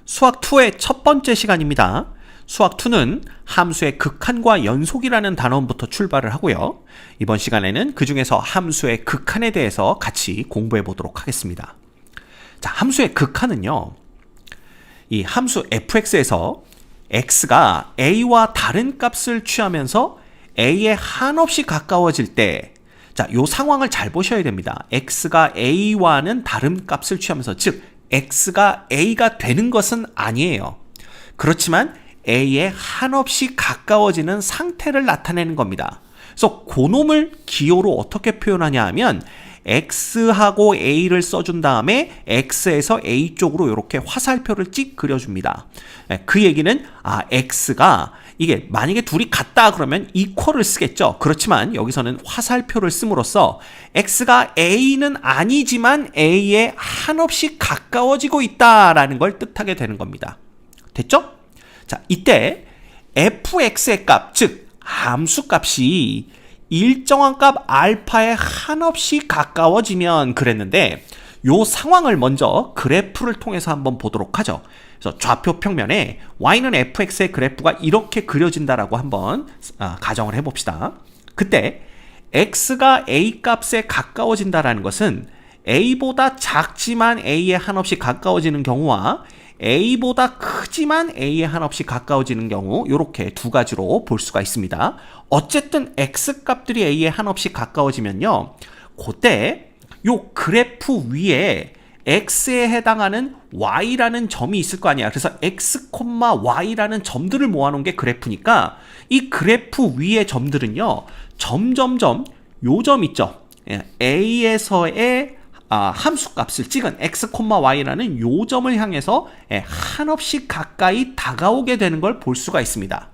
수학 2의 첫 번째 시간입니다. 수학 2는 함수의 극한과 연속이라는 단원부터 출발을 하고요. 이번 시간에는 그 중에서 함수의 극한에 대해서 같이 공부해 보도록 하겠습니다. 자, 함수의 극한은요, 이 함수 fx에서 x가 a와 다른 값을 취하면서 a에 한없이 가까워질 때, 자, 요 상황을 잘 보셔야 됩니다. x가 a와는 다른 값을 취하면서, 즉 x가 a가 되는 것은 아니에요. 그렇지만 a에 한없이 가까워지는 상태를 나타내는 겁니다. 그래서 그놈을 기호로 어떻게 표현하냐 하면 x하고 a를 써준 다음에 x에서 a 쪽으로 이렇게 화살표를 찍 그려줍니다. 그 얘기는 x가 이게 만약에 둘이 같다 그러면 equal을 쓰겠죠. 그렇지만 여기서는 화살표를 씀으로써 x가 a는 아니지만 a에 한없이 가까워지고 있다라는 걸 뜻하게 되는 겁니다. 됐죠? 자, 이때 fx의 값, 즉 함수값이 일정한 값 알파에 한없이 가까워지면 그랬는데, 요 상황을 먼저 그래프를 통해서 한번 보도록 하죠. 그래서 좌표 평면에 y는 fx의 그래프가 이렇게 그려진다라고 한번 가정을 해봅시다. 그때 x가 a 값에 가까워진다라는 것은 a보다 작지만 a에 한없이 가까워지는 경우와 a보다 크지만 a에 한없이 가까워지는 경우, 이렇게 두 가지로 볼 수가 있습니다. 어쨌든 x값들이 a에 한없이 가까워지면요, 그때 요 그래프 위에 x에 해당하는 y라는 점이 있을 거 아니야. 그래서 x, y라는 점들을 모아놓은 게 그래프니까 이 그래프 위의 점들은요, 점점점 요 점 있죠. a에서의 함수값을 찍은 x, y라는 요 점을 향해서 한없이 가까이 다가오게 되는 걸 볼 수가 있습니다.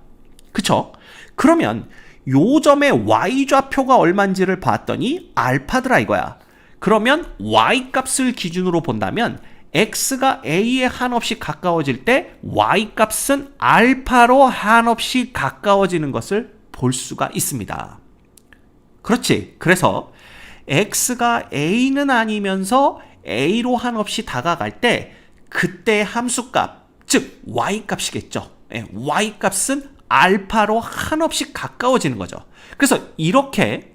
그쵸? 그러면 요 점의 y좌표가 얼마인지를 봤더니 알파더라 이거야. 그러면 y값을 기준으로 본다면 x가 a에 한없이 가까워질 때 y값은 알파로 한없이 가까워지는 것을 볼 수가 있습니다. 그렇지. 그래서 x가 a는 아니면서 a로 한없이 다가갈 때 그때 함수값, 즉 y값이겠죠. y값은 알파로 한없이 가까워지는 거죠. 그래서 이렇게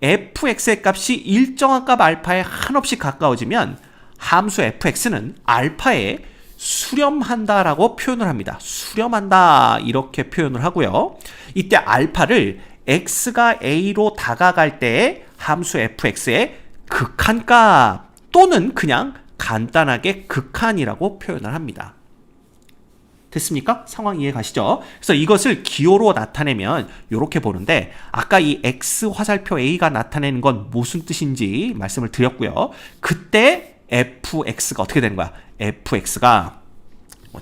fx의 값이 일정한 값 알파에 한없이 가까워지면 함수 fx는 알파에 수렴한다라고 표현을 합니다. 수렴한다 이렇게 표현을 하고요. 이때 알파를 x가 a로 다가갈 때 함수 fx의 극한값 또는 그냥 간단하게 극한이라고 표현을 합니다. 됐습니까? 상황 이해 가시죠? 그래서 이것을 기호로 나타내면 이렇게 보는데, 아까 이 x 화살표 a가 나타내는 건 무슨 뜻인지 말씀을 드렸고요. 그때 fx가 어떻게 되는 거야? fx가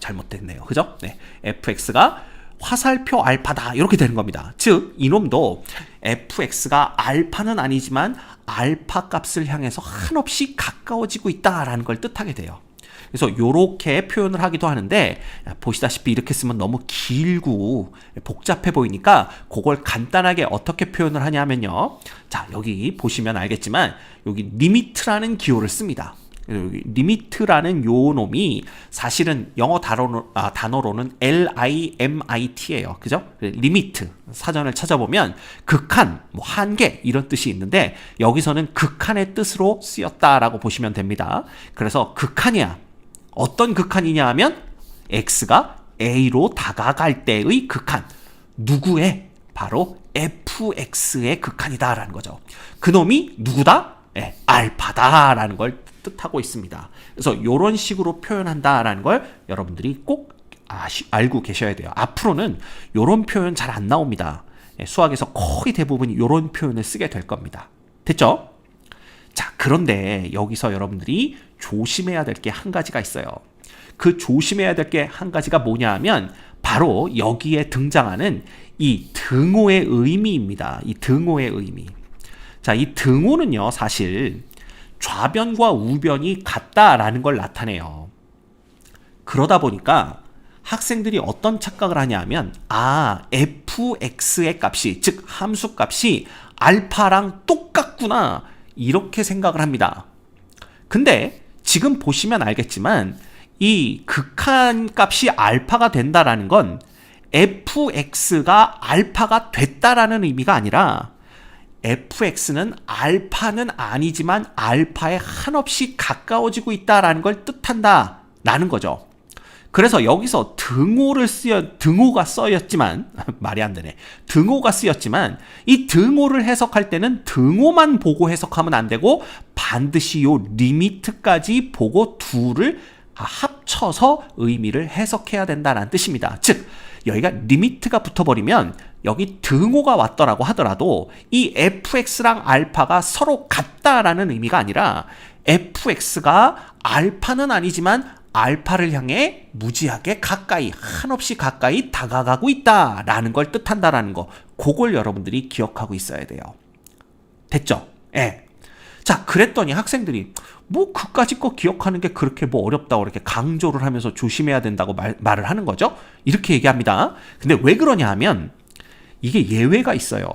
잘못됐네요. 그죠? 네, fx가 화살표 알파다 이렇게 되는 겁니다. 즉 이놈도 fx가 알파는 아니지만 알파 값을 향해서 한없이 가까워지고 있다라는 걸 뜻하게 돼요. 그래서 이렇게 표현을 하기도 하는데, 보시다시피 이렇게 쓰면 너무 길고 복잡해 보이니까 그걸 간단하게 어떻게 표현을 하냐면요, 자, 여기 보시면 알겠지만 여기 리미트라는 기호를 씁니다. 리미트라는 요 놈이 사실은 영어 단어로는 limit예요. 그죠? 리미트 사전을 찾아보면 극한, 한계 이런 뜻이 있는데 여기서는 극한의 뜻으로 쓰였다라고 보시면 됩니다. 그래서 극한이야. 어떤 극한이냐 하면 x가 a로 다가갈 때의 극한. 누구의? 바로 fx의 극한이다라는 거죠. 그놈이 누구다? 알파다라는 걸 뜻하고 있습니다. 그래서 이런 식으로 표현한다라는 걸 여러분들이 꼭 알고 계셔야 돼요. 앞으로는 이런 표현 잘 안 나옵니다. 수학에서 거의 대부분 이런 표현을 쓰게 될 겁니다. 됐죠? 자, 그런데 여기서 여러분들이 조심해야 될 게 한 가지가 있어요. 그 조심해야 될 게 한 가지가 뭐냐 하면 바로 여기에 등장하는 이 등호의 의미입니다. 이 등호의 의미. 자, 이 등호는요, 사실 좌변과 우변이 같다라는 걸 나타내요. 그러다 보니까 학생들이 어떤 착각을 하냐 하면, fx의 값이, 즉 함수 값이 알파랑 똑같구나 이렇게 생각을 합니다. 근데 지금 보시면 알겠지만 이 극한 값이 알파가 된다라는 건 fx가 알파가 됐다라는 의미가 아니라 fx는 알파는 아니지만 알파에 한없이 가까워지고 있다라는 걸 뜻한다라는 거죠. 그래서 여기서 등호가 쓰였지만 말이 안 되네. 등호가 쓰였지만 이 등호를 해석할 때는 등호만 보고 해석하면 안 되고 반드시 요 리미트까지 보고 둘을 합쳐서 의미를 해석해야 된다는 뜻입니다. 즉 여기가 리미트가 붙어버리면 여기 등호가 왔더라고 하더라도 이 fx랑 알파가 서로 같다라는 의미가 아니라 fx가 알파는 아니지만 알파를 향해 무지하게 가까이, 한없이 가까이 다가가고 있다라는 걸 뜻한다라는 거, 그걸 여러분들이 기억하고 있어야 돼요. 됐죠? 예. 자, 그랬더니 학생들이 뭐 그까짓 거 기억하는 게 그렇게 뭐 어렵다고 이렇게 강조를 하면서 조심해야 된다고 말을 하는 거죠. 이렇게 얘기합니다. 근데 왜 그러냐 하면 이게 예외가 있어요.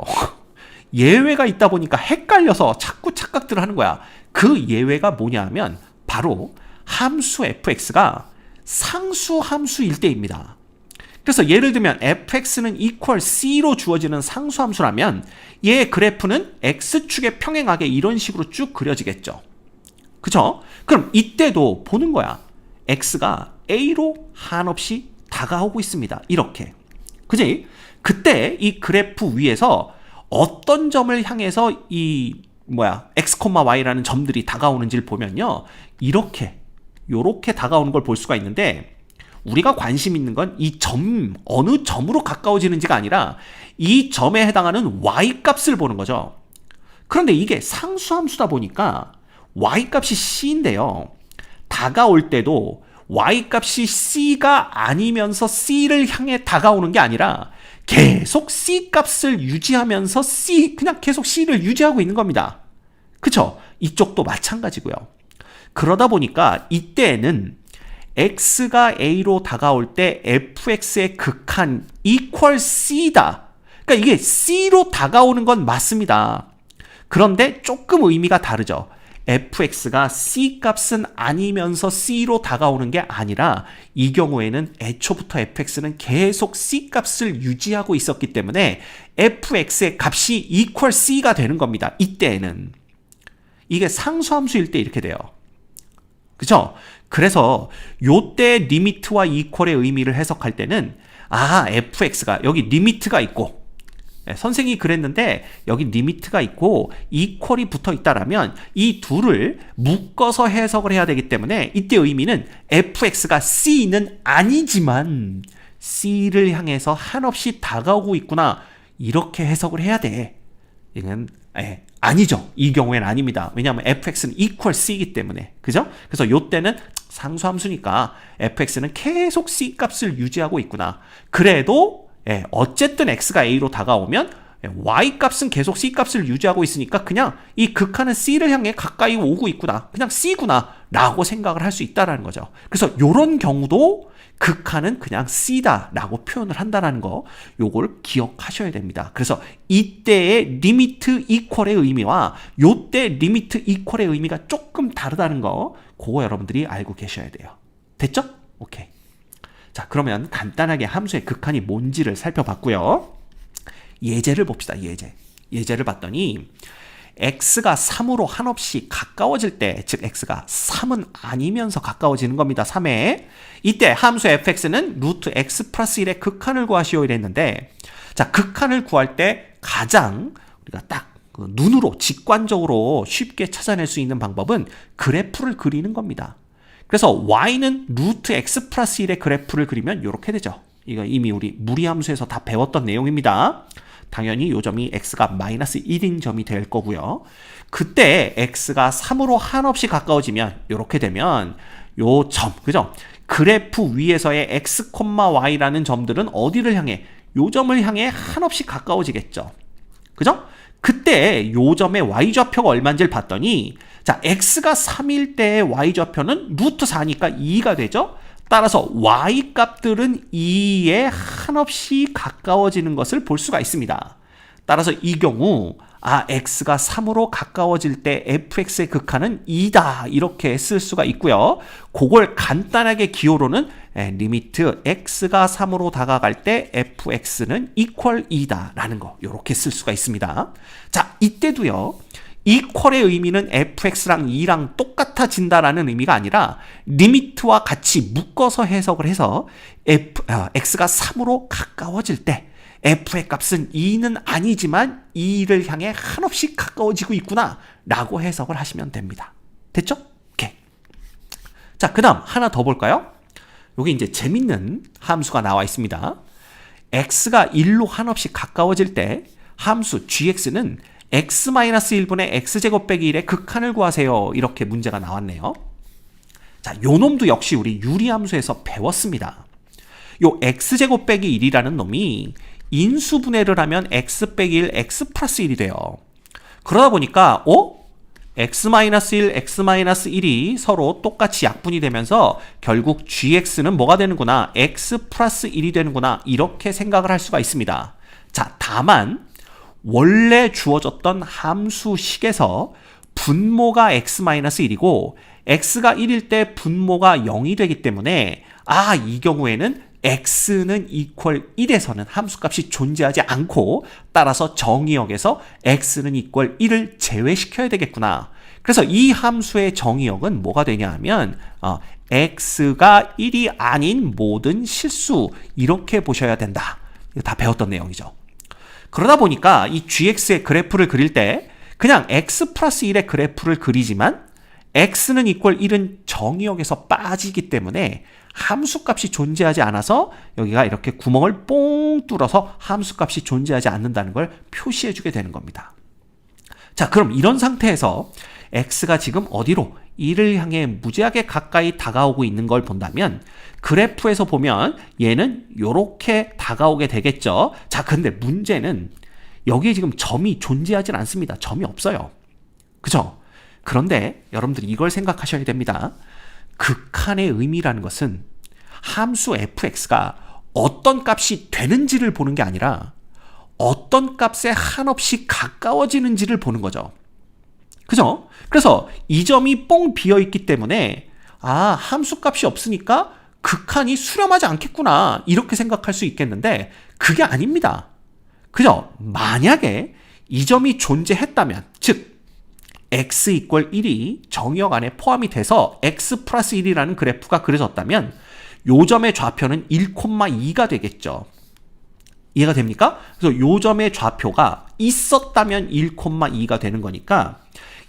예외가 있다 보니까 헷갈려서 자꾸 착각들을 하는 거야. 그 예외가 뭐냐 하면 바로 함수 fx가 상수 함수일 때입니다. 그래서 예를 들면 fx는 equal c로 주어지는 상수 함수라면 얘의 그래프는 x축에 평행하게 이런 식으로 쭉 그려지겠죠. 그쵸? 그럼 이때도 보는 거야. x가 a로 한없이 다가오고 있습니다. 이렇게. 그지? 그때 이 그래프 위에서 어떤 점을 향해서 이 x, y라는 점들이 다가오는지를 보면요. 요렇게 다가오는 걸 볼 수가 있는데 우리가 관심 있는 건 이 점, 어느 점으로 가까워지는지가 아니라 이 점에 해당하는 y 값을 보는 거죠. 그런데 이게 상수함수다 보니까 y값이 c인데요. 다가올 때도 y값이 c가 아니면서 c를 향해 다가오는 게 아니라 계속 c값을 유지하면서 그냥 계속 c를 유지하고 있는 겁니다. 그쵸? 이쪽도 마찬가지고요. 그러다 보니까 이때에는 x가 a로 다가올 때 fx의 극한 equal c다. 그러니까 이게 c로 다가오는 건 맞습니다. 그런데 조금 의미가 다르죠. fx가 c 값은 아니면서 c로 다가오는 게 아니라 이 경우에는 애초부터 fx는 계속 c 값을 유지하고 있었기 때문에 fx의 값이 equal c가 되는 겁니다. 이때에는. 이게 상수함수일 때 이렇게 돼요. 그죠? 그래서 요때 리미트와 이퀄의 의미를 해석할 때는 fx가 여기 리미트가 있고 선생님이 그랬는데 여기 리미트가 있고 이퀄이 붙어 있다라면 이 둘을 묶어서 해석을 해야 되기 때문에 이때 의미는 fx가 c는 아니지만 c를 향해서 한없이 다가오고 있구나 이렇게 해석을 해야 돼. 이건 아니죠. 이 경우에는 아닙니다. 왜냐하면 fx는 equal c이기 때문에. 그죠? 그래서 요때는 상수함수니까 fx는 계속 c 값을 유지하고 있구나. 그래도 어쨌든 x가 a로 다가오면 y 값은 계속 c 값을 유지하고 있으니까 그냥 이 극한은 c를 향해 가까이 오고 있구나. 그냥 c구나 라고 생각을 할 수 있다는 거죠. 그래서 요런 경우도 극한은 그냥 c다라고 표현을 한다는 거 요걸 기억하셔야 됩니다. 그래서 이때의 리미트 이퀄의 의미와 요때 리미트 이퀄의 의미가 조금 다르다는 거 그거 여러분들이 알고 계셔야 돼요. 됐죠? 오케이. 자, 그러면 간단하게 함수의 극한이 뭔지를 살펴봤고요. 예제를 봅시다. 예제를 봤더니 x가 3으로 한없이 가까워질 때, 즉 x가 3은 아니면서 가까워지는 겁니다. 3에. 이때 함수 fx는 루트 x 플러스 1의 극한을 구하시오 이랬는데, 자, 극한을 구할 때 가장 우리가 딱 눈으로 직관적으로 쉽게 찾아낼 수 있는 방법은 그래프를 그리는 겁니다. 그래서 y는 루트 x 플러스 1의 그래프를 그리면 이렇게 되죠. 이거 이미 우리 무리함수에서 다 배웠던 내용입니다. 당연히 요 점이 x가 마이너스 1인 점이 될 거고요. 그때 x가 3으로 한없이 가까워지면 이렇게 되면 요 점, 그죠? 그래프 위에서의 x, y라는 점들은 어디를 향해? 요 점을 향해 한없이 가까워지겠죠. 그죠? 그때 요 점의 y좌표가 얼마인지를 봤더니 자, x가 3일 때의 y좌표는 루트 4니까 2가 되죠? 따라서 y 값들은 2에 한없이 가까워지는 것을 볼 수가 있습니다. 따라서 이 경우 x가 3으로 가까워질 때 fx의 극한은 2다 이렇게 쓸 수가 있고요. 그걸 간단하게 기호로는 리미트 x가 3으로 다가갈 때 fx는 equal 2다 라는 거 이렇게 쓸 수가 있습니다. 자, 이때도요. equal의 의미는 fx랑 2랑 똑같아진다라는 의미가 아니라 리미트와 같이 묶어서 해석을 해서 x가 3으로 가까워질 때 f의 값은 2는 아니지만 2를 향해 한없이 가까워지고 있구나 라고 해석을 하시면 됩니다. 됐죠? 오케이. 자, 그 다음 하나 더 볼까요? 여기 이제 재밌는 함수가 나와 있습니다. x가 1로 한없이 가까워질 때 함수 gx는 x-1분의 x제곱 빼기 1의 극한을 구하세요. 이렇게 문제가 나왔네요. 자, 요 놈도 역시 우리 유리함수에서 배웠습니다. 요 x제곱 빼기 1이라는 놈이 인수분해를 하면 x 빼기 1, x 플러스 1이 돼요. 그러다 보니까 x-1, x-1이 서로 똑같이 약분이 되면서 결국 gx는 뭐가 되는구나? x 플러스 1이 되는구나. 이렇게 생각을 할 수가 있습니다. 자, 다만 원래 주어졌던 함수식에서 분모가 x-1이고 x가 1일 때 분모가 0이 되기 때문에 이 경우에는 x는 equal 1에서는 함수값이 존재하지 않고 따라서 정의역에서 x는 equal 1을 제외시켜야 되겠구나. 그래서 이 함수의 정의역은 뭐가 되냐 하면 x가 1이 아닌 모든 실수 이렇게 보셔야 된다. 이거 다 배웠던 내용이죠. 그러다 보니까 이 gx의 그래프를 그릴 때 그냥 x 플러스 1의 그래프를 그리지만 x는 equal 1은 정의역에서 빠지기 때문에 함수값이 존재하지 않아서 여기가 이렇게 구멍을 뽕 뚫어서 함수값이 존재하지 않는다는 걸 표시해 주게 되는 겁니다. 자, 그럼 이런 상태에서 x가 지금 어디로 1을 향해 무지하게 가까이 다가오고 있는 걸 본다면 그래프에서 보면 얘는 이렇게 다가오게 되겠죠. 자, 근데 문제는 여기에 지금 점이 존재하진 않습니다. 점이 없어요. 그죠? 그런데 여러분들이 이걸 생각하셔야 됩니다. 극한의 의미라는 것은 함수 fx가 어떤 값이 되는지를 보는 게 아니라 어떤 값에 한없이 가까워지는지를 보는 거죠. 그죠? 그래서 이 점이 뻥 비어있기 때문에 함수 값이 없으니까 극한이 수렴하지 않겠구나 이렇게 생각할 수 있겠는데 그게 아닙니다. 그죠? 만약에 이 점이 존재했다면 즉 x equal 1이 정의역 안에 포함이 돼서 x 플러스 1이라는 그래프가 그려졌다면 요 점의 좌표는 1,2가 되겠죠. 이해가 됩니까? 그래서 요 점의 좌표가 있었다면 1,2가 되는 거니까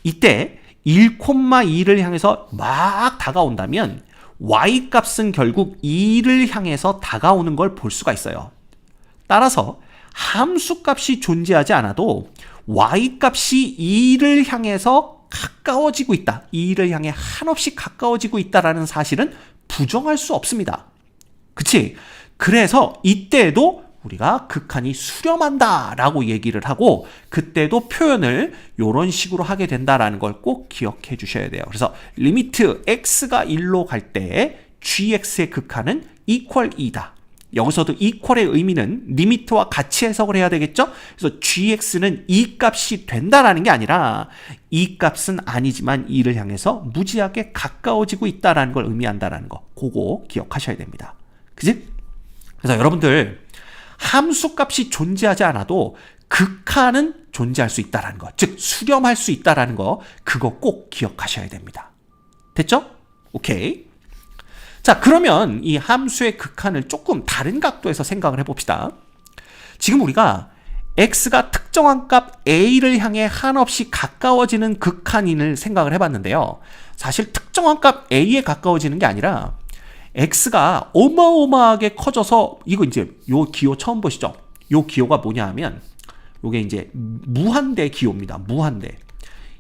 이때 1,2를 향해서 막 다가온다면 y값은 결국 2를 향해서 다가오는 걸 볼 수가 있어요. 따라서 함수값이 존재하지 않아도 y값이 2를 향해서 가까워지고 있다. 2를 향해 한없이 가까워지고 있다라는 사실은 부정할 수 없습니다. 그치? 그래서 이때에도 우리가 극한이 수렴한다 라고 얘기를 하고 그때도 표현을 이런 식으로 하게 된다라는 걸 꼭 기억해 주셔야 돼요. 그래서 리미트 x가 1로 갈 때 gx의 극한은 equal 2다. 여기서도 equal의 의미는 리미트와 같이 해석을 해야 되겠죠? 그래서 gx는 이 값이 된다라는 게 아니라 이 값은 아니지만 2를 향해서 무지하게 가까워지고 있다라는 걸 의미한다라는 거. 그거 기억하셔야 됩니다. 그치? 그래서 여러분들 함수값이 존재하지 않아도 극한은 존재할 수 있다라는 거, 즉 수렴할 수 있다라는 거, 그거 꼭 기억하셔야 됩니다. 됐죠? 오케이. 자, 그러면 이 함수의 극한을 조금 다른 각도에서 생각을 해봅시다. 지금 우리가 x가 특정한 값 a를 향해 한없이 가까워지는 극한인을 생각을 해봤는데요. 사실 특정한 값 a에 가까워지는 게 아니라 x가 어마어마하게 커져서 이거 이제 요 기호 처음 보시죠? 요 기호가 뭐냐 하면 요게 이제 무한대 기호입니다. 무한대.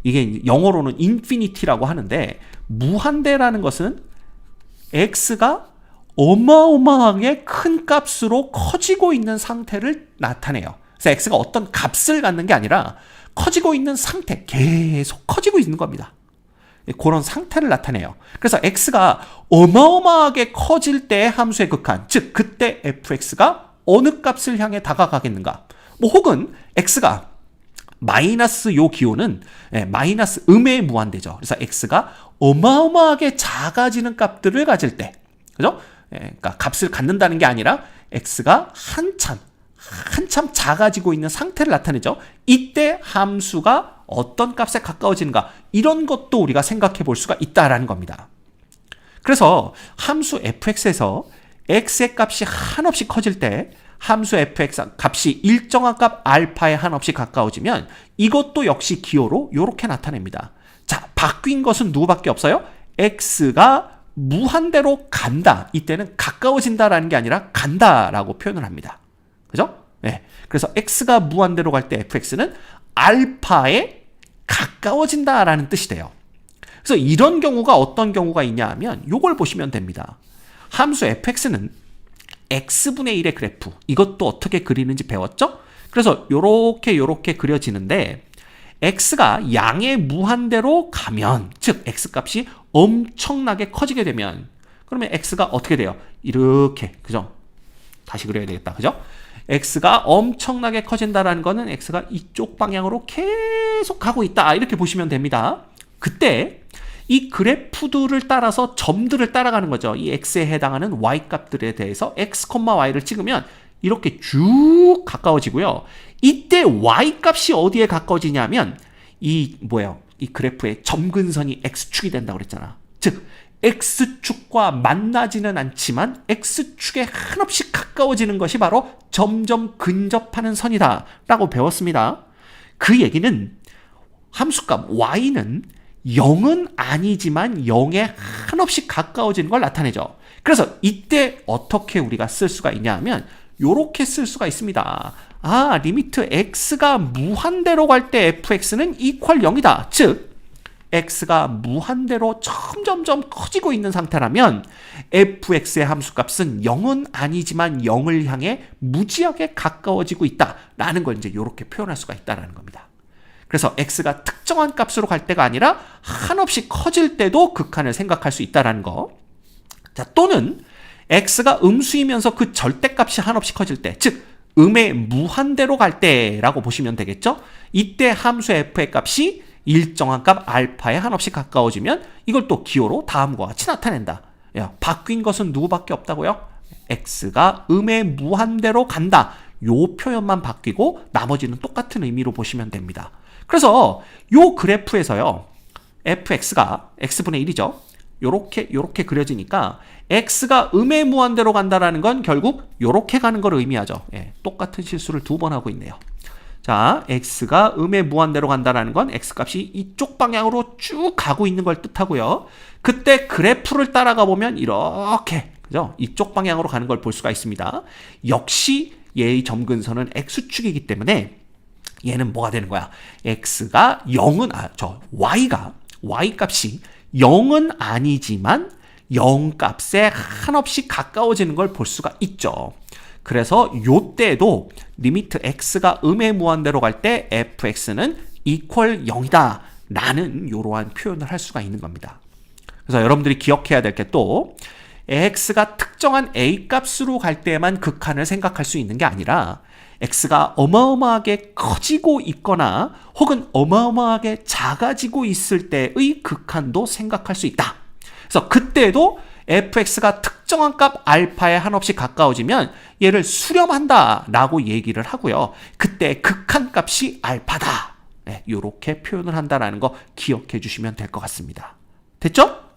이게 영어로는 infinity라고 하는데 무한대라는 것은 x가 어마어마하게 큰 값으로 커지고 있는 상태를 나타내요. 그래서 x가 어떤 값을 갖는 게 아니라 커지고 있는 상태, 계속 커지고 있는 겁니다. 그런 상태를 나타내요. 그래서 x가 어마어마하게 커질 때 함수의 극한, 즉 그때 fx가 어느 값을 향해 다가가겠는가, 뭐 혹은 x가 마이너스 요 기호는 마이너스 음의 무한대죠. 그래서 x가 어마어마하게 작아지는 값들을 가질 때, 그죠? 그러니까 값을 갖는다는 게 아니라 x가 한참 작아지고 있는 상태를 나타내죠. 이때 함수가 어떤 값에 가까워지는가, 이런 것도 우리가 생각해 볼 수가 있다라는 겁니다. 그래서 함수 fx에서 x의 값이 한없이 커질 때 함수 fx 값이 일정한 값 알파에 한없이 가까워지면 이것도 역시 기호로 이렇게 나타냅니다. 자, 바뀐 것은 누구밖에 없어요? x가 무한대로 간다. 이때는 가까워진다라는 게 아니라 간다라고 표현을 합니다. 그죠? 네. 그래서 x가 무한대로 갈 때 fx는 알파에 가까워진다라는 뜻이 돼요. 그래서 이런 경우가 어떤 경우가 있냐 하면 이걸 보시면 됩니다. 함수 fx는 x분의 1의 그래프, 이것도 어떻게 그리는지 배웠죠? 그래서 요렇게 그려지는데 x가 양의 무한대로 가면, 즉 x값이 엄청나게 커지게 되면 그러면 x가 어떻게 돼요? 이렇게, 그죠? 다시 그려야 되겠다, 그죠? x가 엄청나게 커진다라는 거는 x가 이쪽 방향으로 계속 가고 있다, 이렇게 보시면 됩니다. 그때 이 그래프들을 따라서 점들을 따라가는 거죠. 이 x에 해당하는 y 값들에 대해서 x, y를 찍으면 이렇게 쭉 가까워지고요. 이때 y 값이 어디에 가까워지냐면 이 그래프의 점근선이 x축이 된다고 그랬잖아. 즉 x축과 만나지는 않지만 x축에 한없이 가까워지는 것이 바로 점점 근접하는 선이다 라고 배웠습니다. 그 얘기는 함수값 y는 0은 아니지만 0에 한없이 가까워지는 걸 나타내죠. 그래서 이때 어떻게 우리가 쓸 수가 있냐 하면 이렇게 쓸 수가 있습니다. 리미트 x가 무한대로 갈 때 fx는 equal 0이다. 즉 x가 무한대로 점점점 커지고 있는 상태라면 fx의 함수값은 0은 아니지만 0을 향해 무지하게 가까워지고 있다라는 걸 이제 이렇게 표현할 수가 있다라는 겁니다. 그래서 x가 특정한 값으로 갈 때가 아니라 한없이 커질 때도 극한을 생각할 수 있다는 거. 자, 또는 x가 음수이면서 그 절대값이 한없이 커질 때, 즉 음의 무한대로 갈 때라고 보시면 되겠죠. 이때 함수 f의 값이 일정한 값 알파에 한없이 가까워지면 이걸 또 기호로 다음과 같이 나타낸다. 바뀐 것은 누구밖에 없다고요? x가 음의 무한대로 간다. 요 표현만 바뀌고 나머지는 똑같은 의미로 보시면 됩니다. 그래서 요 그래프에서요, fx가 x분의 1이죠. 요렇게 그려지니까 x가 음의 무한대로 간다라는 건 결국 요렇게 가는 걸 의미하죠. 똑같은 실수를 두 번 하고 있네요. 자, x가 음의 무한대로 간다라는 건 x값이 이쪽 방향으로 쭉 가고 있는 걸 뜻하고요. 그때 그래프를 따라가 보면 이렇게, 그죠? 이쪽 방향으로 가는 걸 볼 수가 있습니다. 역시 얘의 점근선은 x축이기 때문에 얘는 뭐가 되는 거야? x가 0은 y 값이 0은 아니지만 0 값에 한없이 가까워지는 걸 볼 수가 있죠. 그래서 요때도 리미트 x가 음의 무한대로 갈 때 fx는 equal 0이다 라는 이러한 표현을 할 수가 있는 겁니다. 그래서 여러분들이 기억해야 될 게 또 x가 특정한 a 값으로 갈 때만 극한을 생각할 수 있는 게 아니라 x가 어마어마하게 커지고 있거나 혹은 어마어마하게 작아지고 있을 때의 극한도 생각할 수 있다. 그래서 그때도 fx가 특정한 값 알파에 한없이 가까워지면 얘를 수렴한다 라고 얘기를 하고요. 그때 극한 값이 알파다. 이렇게 표현을 한다는 거 기억해 주시면 될 것 같습니다. 됐죠?